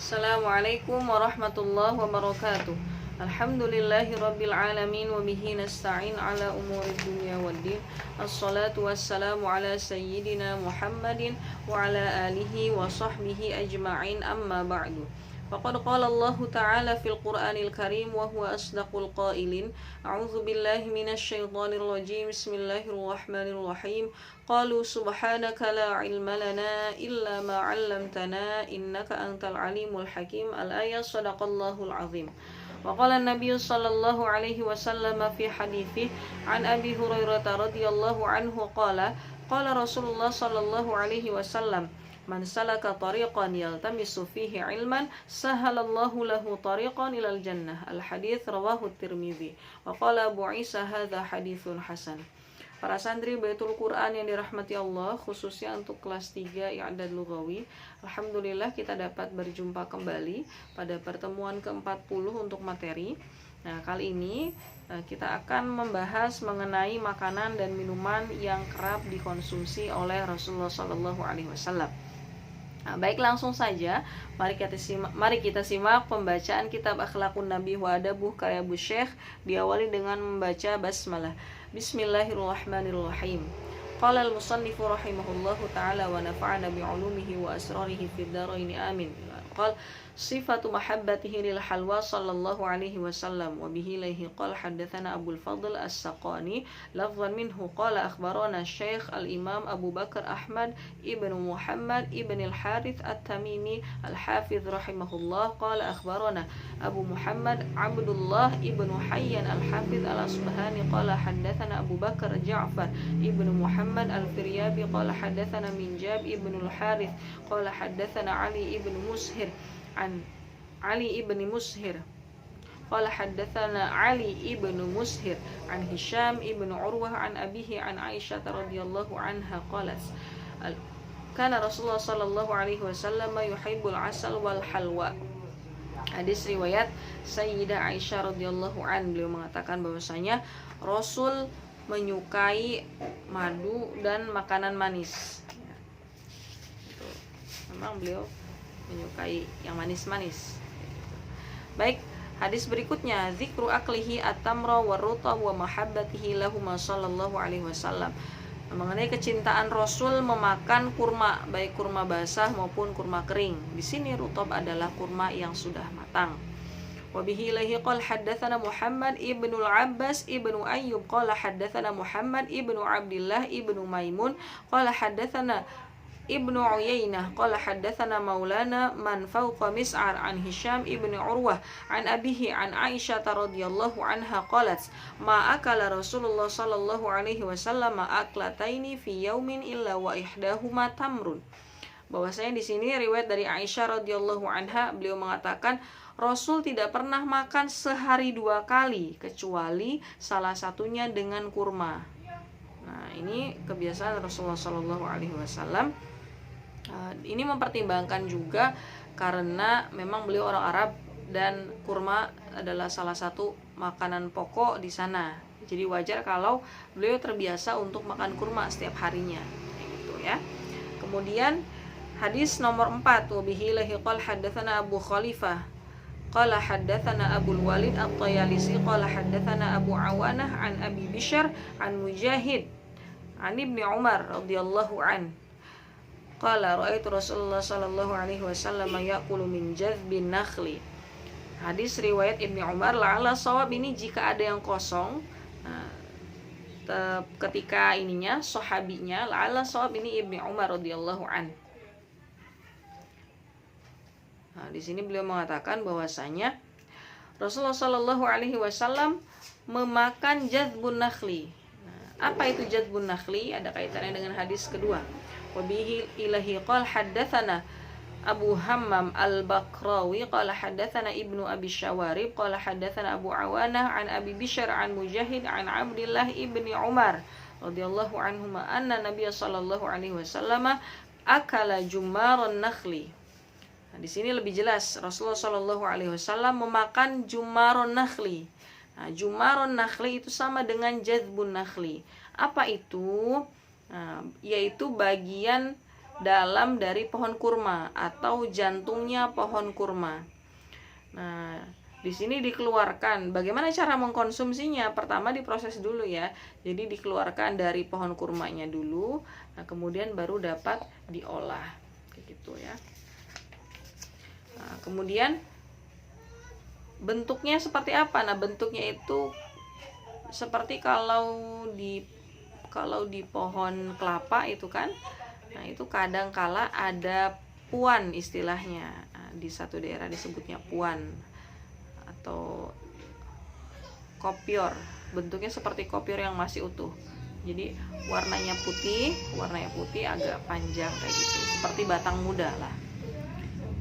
Assalamualaikum warahmatullahi wabarakatuh. Alhamdulillahi rabbil alamin wa bihi nasta'in ala umurid dunya waddin. Assalatu wassalamu ala sayyidina Muhammadin wa ala alihi wa sahbihi ajma'in, amma ba'du. Faqad qala Allah ta'ala fil Qur'anil Karim wa huwa asdaqul qailin. A'udzu billahi minasy syaithanir rajim. Bismillahirrahmanirrahim. Qalu subhanaka la ilma lana illa ma 'allamtana innaka antal alimul hakim. Al-ayat. Shadaqallahul azim. Wa qala an-nabiy sallallahu alaihi wasallam fi haditsih an Abi Hurairah radhiyallahu anhu qala Rasulullah sallallahu alaihi wasallam, man salaka tariqan yaltamisu fihi ilman sahalallahu lahu tariqan ilal jannah. Al-hadits rawahu Tirmidzi. Wa qala Abu Isa hadza haditsun hasan. Para santri Baitul Quran yang dirahmati Allah, khususnya untuk kelas 3 I'dad Lughawi, alhamdulillah kita dapat berjumpa kembali pada pertemuan ke-40 untuk materi. Nah, kali ini kita akan membahas mengenai makanan dan minuman yang kerap dikonsumsi oleh Rasulullah Shallallahu Alaihi Wasallam. Nah, baik, langsung saja mari kita simak pembacaan kitab Akhlaqun Nabi wa Adabuh karya Bu Syekh, diawali dengan membaca basmalah. Bismillahirrahmanirrahim. Qala al-musannifu rahimahullahu ta'ala wa nafa'ana bi'ulumihi wa asrarihi fid dharain amin. Qala sifatu mahabbatihi lil halwa sallallahu alaihi wasallam wa bihi ilaihi qala haddatsana Abul Fadl As-Saqani lafzan minhu qala akhbarana Syekh al-Imam Abu Bakar Ahmad ibnu Muhammad ibn al-Harith At-Tamimi al-Hafiz rahimahullah qala akhbarana Abu Muhammad Abdullah ibnu Hayyan al-Hafiz al-Asbahani qala haddatsana Abu Bakar Ja'far ibnu Muhammad al-Firyabi qala haddatsana Minjab ibnu al-Harith qala haddatsana Ali ibnu Mushir an Ali ibn Mushir qala haddatsana Ali ibn Mushir an Hisham ibn Urwah an abihi an Aisyah radhiyallahu anha qalat kana Rasulullah sallallahu alaihi wasallam yuhibbul asal wal halwa. Hadis riwayat Sayyidah Aisyah radhiyallahu an, beliau mengatakan bahwasanya Rasul menyukai madu dan makanan manis. Memang beliau menyukai yang manis-manis. Baik, hadis berikutnya, zikru aklihi at-tamra war-rutab wa mahabbatihi lahuma sallallahu alaihi wasallam. Mengenai kecintaan Rasul memakan kurma, baik kurma basah maupun kurma kering. Di sini rutab adalah kurma yang sudah matang. Wa bihi ilaihi qala haddatsana Muhammad ibnu al-Abbas ibnu Ayyub qala haddatsana Muhammad ibnu Abdullah ibnu Maimun qala haddatsana Ibnu Uyainah qala haddatsana Maulana man fawqa Mis'ar an Hisham ibnu Urwah an abihi an Aisyah radhiyallahu anha qalat ma akala Rasulullah sallallahu alaihi wasallam aklataini fi yaumin illa wa ihdahuma tamrun. Bahwasanya di sini riwayat dari Aisyah radhiyallahu anha, beliau mengatakan Rasul tidak pernah makan sehari 2 kali kecuali salah satunya dengan kurma. Nah, ini kebiasaan Rasulullah sallallahu alaihi wasallam. Ini mempertimbangkan juga karena memang beliau orang Arab dan kurma adalah salah satu makanan pokok di sana. Jadi wajar kalau beliau terbiasa untuk makan kurma setiap harinya, gitu ya. Kemudian hadis nomor 4, wa bihi lahi qala haddatsana Abu Khalifah qala haddatsana Abul Walid At-Tayalisi qala haddatsana Abu Awanah an Abi Bishr an Mujahid an Ibnu Umar radhiyallahu an qala ra'aitu Rasulullah sallallahu alaihi wasallam ya'kulu min jadbin nakhli. Hadis riwayat Ibnu Umar, la'alla shawab ini jika ada yang kosong. Ketika ininya sahabinya la'alla shawab ini Ibnu Umar radhiyallahu an. Nah, di sini beliau mengatakan bahwasanya Rasulullah sallallahu alaihi wasallam memakan jadbun nakhli. Nah, apa itu jadbun nakhli? Ada kaitannya dengan hadis kedua. Wabihi ilahi qala haddatsana Abu Hammam al-Bakrawi qala haddatsana Ibnu Abi Syawarib qala haddatsana Abu Awanah an Abi Bishr an Mujahid an Abdullah ibni Umar radhiyallahu anhuma anna Nabiy sallallahu alaihi wasallam akala jumaron nakhli. Nah, di sini lebih jelas Rasulullah sallallahu alaihi wasallam memakan jumaron nakhli. Nah, jumaron nakhli itu sama dengan jadbun nakhli. Apa itu? Yaitu bagian dalam dari pohon kurma atau jantungnya pohon kurma. Nah, di sini dikeluarkan. Bagaimana cara mengkonsumsinya? Pertama diproses dulu ya. Jadi dikeluarkan dari pohon kurmanya dulu. Nah, kemudian baru dapat diolah. Kayak gitu ya. Nah, kemudian bentuknya seperti apa? Nah, bentuknya itu seperti kalau di pohon kelapa itu kan. Nah, itu kadang kala ada puan istilahnya. Nah, di satu daerah disebutnya puan atau kopior. Bentuknya seperti kopior yang masih utuh. Jadi warnanya putih agak panjang kayak gitu, seperti batang muda lah.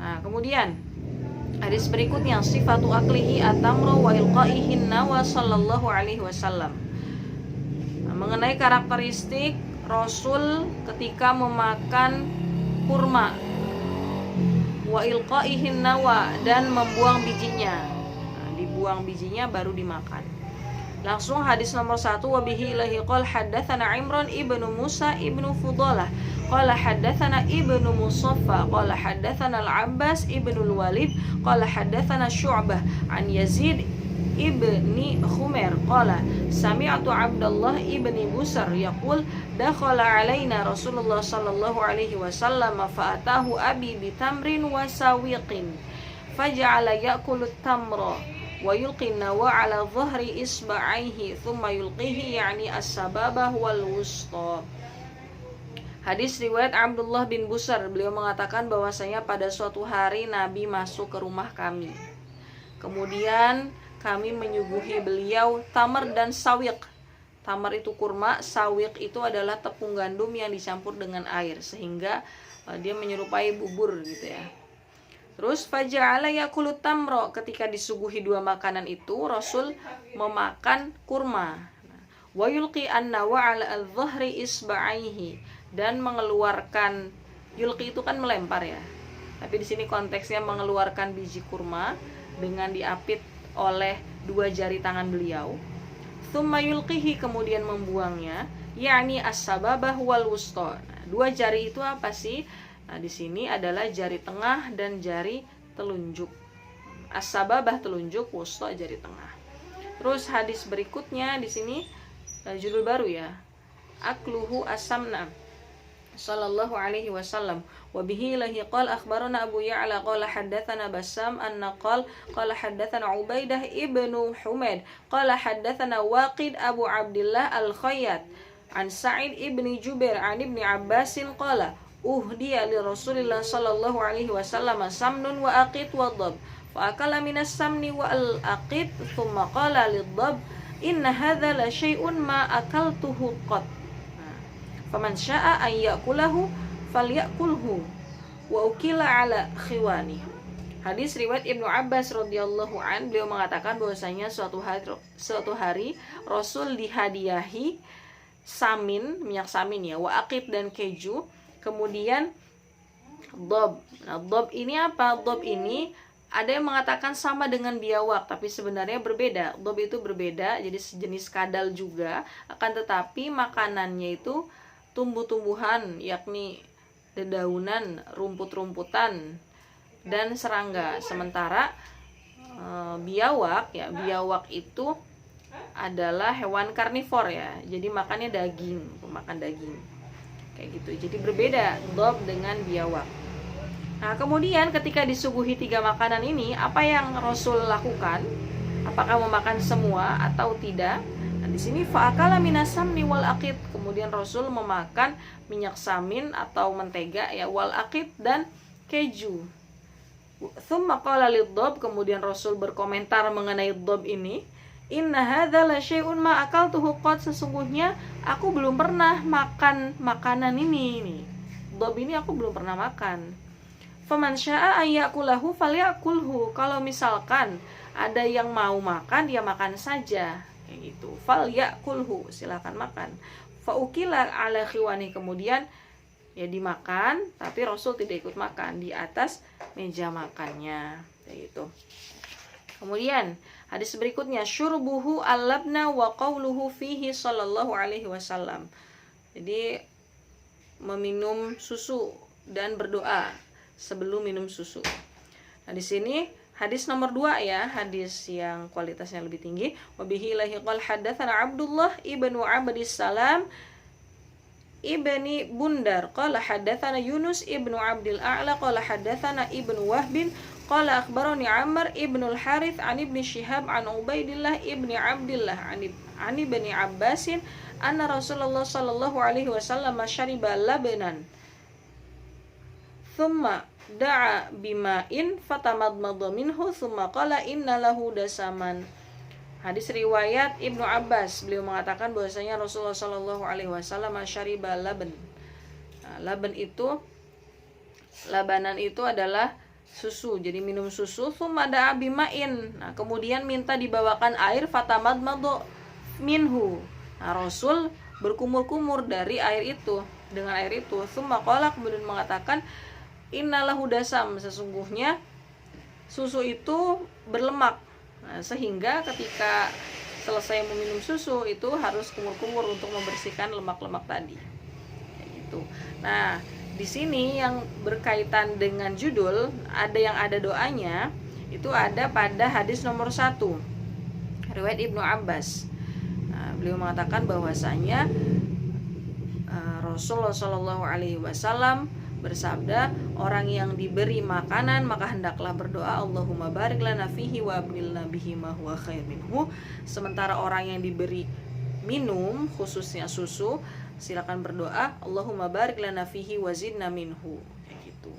Nah, kemudian hadis berikutnya sifatu aklihi atamro wa ilqaihin nawa sallallahu alaihi wasallam. Nah, mengenai karakteristik Rasul ketika memakan kurma, wa ilqaihin nawa, dan membuang bijinya. Nah, dibuang bijinya baru dimakan. Langsung hadis nomor 1, wa bihi ilahi qala haddatsana Imran ibnu Musa ibnu Fudalah qala haddatsana ibnu Musaffa qala haddatsana Al-Abbas ibnu Al-Walid qala haddatsana Syu'bah an Yazid ibni Khumair qala sami'tu Abdullah ibni Busar yaqul dakhala alaina Rasulullah sallallahu alaihi wasallam fa'atahu abi bitamrin wa sawiqin faja'ala ya'kulu at-tamra wa yulqi nawa ala dhahri isba'aihi thumma yulqihi yani as-sababah wal wusta. Hadis riwayat Abdullah bin Busar, beliau mengatakan bahwasanya pada suatu hari Nabi masuk ke rumah kami. Kemudian kami menyuguhi beliau tamar dan sawiq. Tamar itu kurma, sawiq itu adalah tepung gandum yang dicampur dengan air sehingga dia menyerupai bubur gitu ya. Terus faja'ala yakulut tamro, ketika disuguhi dua makanan itu Rasul memakan kurma. Wa yulqi an-nawa 'ala al-dhahri isba'aihi, dan mengeluarkan, yulqi itu kan melempar ya. Tapi di sini konteksnya mengeluarkan biji kurma dengan diapit oleh dua jari tangan beliau. Tsumma yulqihi, kemudian membuangnya, yakni as-sababah wal wusta. Nah, dua jari itu apa sih? Nah, di sini adalah jari tengah dan jari telunjuk. As-sababah telunjuk, wusta jari tengah. Terus hadis berikutnya di sini judul baru ya. Akluhu as-samna sallallahu alaihi wasallam wa bihi lahi qala akhbarana Abu Ya'la qala haddatsana Bassam anna qala haddatsana Ubaidah ibnu Humaid qala haddatsana Waqid Abu Abdullah Al-Khayyat an Sa'id ibni Jubair an ibni Abbasin qala uhdiya li Rasulillah sallallahu alaihi wasallam samnun wa aqit wa dhab fa akala minas samni wa al-aqit thumma qala lid-dhab inna hadza la syai'un ma akaltuhu qat. Faman syaa an yakulahu falyakulhu wa ukila ala khiwani. Hadis riwayat Ibnu Abbas radhiyallahu an, beliau mengatakan bahwasanya suatu hari Rasul dihadiahi samin, minyak samin ya, wa aqid dan keju, kemudian dhab. Nah, dhab ini apa? Dhab ini ada yang mengatakan sama dengan biawak, tapi sebenarnya berbeda. Dhab itu berbeda, jadi sejenis kadal juga, akan tetapi makanannya itu tumbuh-tumbuhan, yakni dedaunan, rumput-rumputan, dan serangga. Sementara biawak biawak itu adalah hewan karnivor ya, jadi makannya daging, pemakan daging kayak gitu. Jadi berbeda dhab dengan biawak. Nah, kemudian ketika disuguhi tiga makanan ini, apa yang Rasul lakukan? Apakah memakan semua atau tidak? Nah, di sini fa'akala minas samni wal aqid. Kemudian Rasul memakan minyak samin atau mentega ya, wal aqid dan keju. Tsumma qala lid-dhab, kemudian Rasul berkomentar mengenai dhab ini, inna hadza la syai'un ma akaltuhu qad, sesungguhnya aku belum pernah makan makanan ini. Dhab ini aku belum pernah makan. Faman syaa an yakulahu falyakulhu, kalau misalkan ada yang mau makan, dia makan saja kayak gitu. Falyakulhu, silakan makan. Faukila ala khiwani, kemudian ya dimakan, tapi Rasul tidak ikut makan di atas meja makannya kayak gitu. Kemudian hadis berikutnya syurbuhu al-labna wa qawluhu fihi sallallahu alaihi wasallam. Jadi meminum susu dan berdoa sebelum minum susu. Nah, di sini hadis nomor 2 ya, hadis yang kualitasnya lebih tinggi. Wabihi lahi qala hadatsana Abdullah ibnu Abdissalam ibni Bundar qala hadatsana Yunus ibnu Abdil A'la qala hadatsana ibnu Wahbin qala akhbarani Ammar ibnu al-Harith an ibni Syihab an Ubaidillah ibni Abdillah an ibni Abbasin anna Rasulullah sallallahu alaihi wasallam syariba labanan thumma da'a bima'in fatamadmadha minhu thumma qala inna lahu dasaman. Hadis riwayat Ibnu Abbas, beliau mengatakan bahwasanya Rasulullah sallallahu alaihi wasallam syariba laban. Nah, labanan itu adalah susu, jadi minum susu. Thumma da'a bima'in, nah kemudian minta dibawakan air, fatamadmadha minhu. Nah, Rasul berkumur-kumur dari air itu, dengan air itu. Thumma qala, kemudian mengatakan innalahu dasam, sesungguhnya susu itu berlemak. Nah, sehingga ketika selesai meminum susu itu harus kumur-kumur untuk membersihkan lemak-lemak tadi. Kayak gitu. Nah, di sini yang berkaitan dengan judul, ada doanya, itu ada pada hadis nomor 1 riwayat Ibnu Abbas. Nah, beliau mengatakan bahwasanya Rasulullah Shallallahu Alaihi Wasallam bersabda, orang yang diberi makanan maka hendaklah berdoa, Allahumma barik lana fihi wa abdilna bihi ma huwa khair minhu. Sementara orang yang diberi minum, khususnya susu, silakan berdoa, Allahumma barik lana fihi wa zidna minhu. Kayak gitu.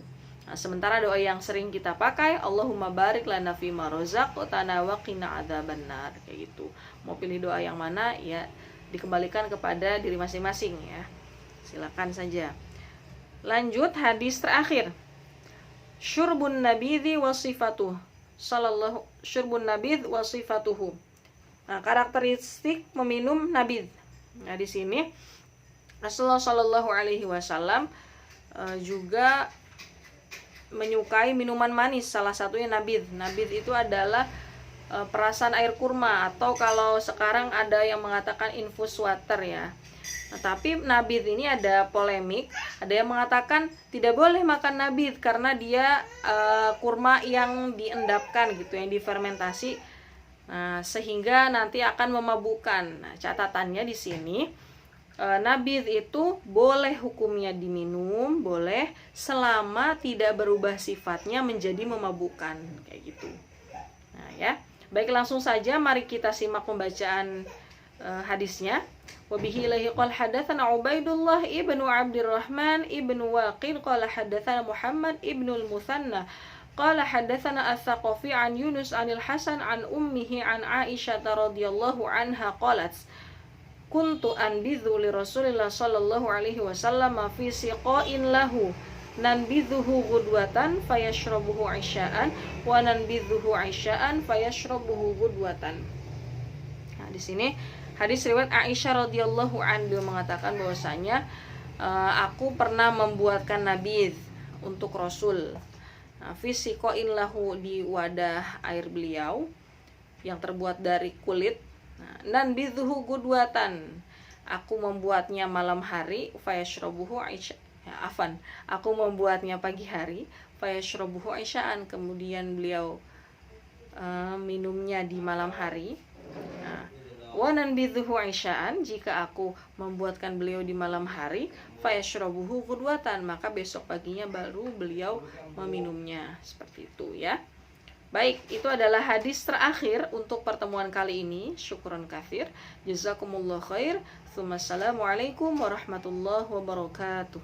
Nah, sementara doa yang sering kita pakai, Allahumma barik lana fi ma razaqtana wa qina adzabannar. Kayak gitu. Mau pilih doa yang mana ya dikembalikan kepada diri masing-masing ya. Silakan saja. Lanjut hadis terakhir. Syurbun nabidhi wa sifatuh. Syurbun nabidh wa sifatuhu. Nah, karakteristik meminum nabidh. Nah, di sini Rasulullah Shallallahu alaihi wasallam juga menyukai minuman manis, salah satunya nabidh. Nabidh itu adalah perasan air kurma, atau kalau sekarang ada yang mengatakan infus water ya. Nah, tapi nabidh ini ada polemik. Ada yang mengatakan tidak boleh makan nabidh karena dia kurma yang diendapkan gitu, yang difermentasi, sehingga nanti akan memabukkan. Nah, catatannya di sini nabidh itu boleh hukumnya diminum, boleh selama tidak berubah sifatnya menjadi memabukkan kayak gitu. Nah ya, baik, langsung saja mari kita simak pembacaan hadisnya. Wabihi lahi qala hadatsana Ubaidullah ibnu Abdurrahman ibnu Waqil qala hadatsana Muhammad ibnu al-Muthanna qala hadatsana Ats-Tsaqafi an Yunus anil Hasan an ummihi an Aisyah radhiyallahu anha qalat kuntu anbidhu li Rasulillah sallallahu alaihi wasallam fi siqain lahu nanbidhuhu ghudwatan fayashrabuhu isya'an wa nanbidhuhu isya'an fayashrabuhu ghudwatan. Nah, di sini hadis riwayat Aisyah radhiyallahu anha, beliau mengatakan bahwasanya aku pernah membuatkan nabidh untuk Rasul. Nah, fi siqain lahu, di wadah air beliau yang terbuat dari kulit. Nanbidhuhu ghudwatan, aku membuatnya malam hari, fayashrabuhu aku membuatnya pagi hari, fayashrabuhu isya'an, kemudian beliau minumnya di malam hari. Nah, wa nanbidhuhu isya'an, jika aku membuatkan beliau di malam hari, fayashrabuhu ghudwatan, maka besok paginya baru beliau meminumnya. Seperti itu ya. Baik, itu adalah hadis terakhir untuk pertemuan kali ini. Syukran katsir. Jazakumullah khair. Assalamualaikum warahmatullahi wabarakatuh.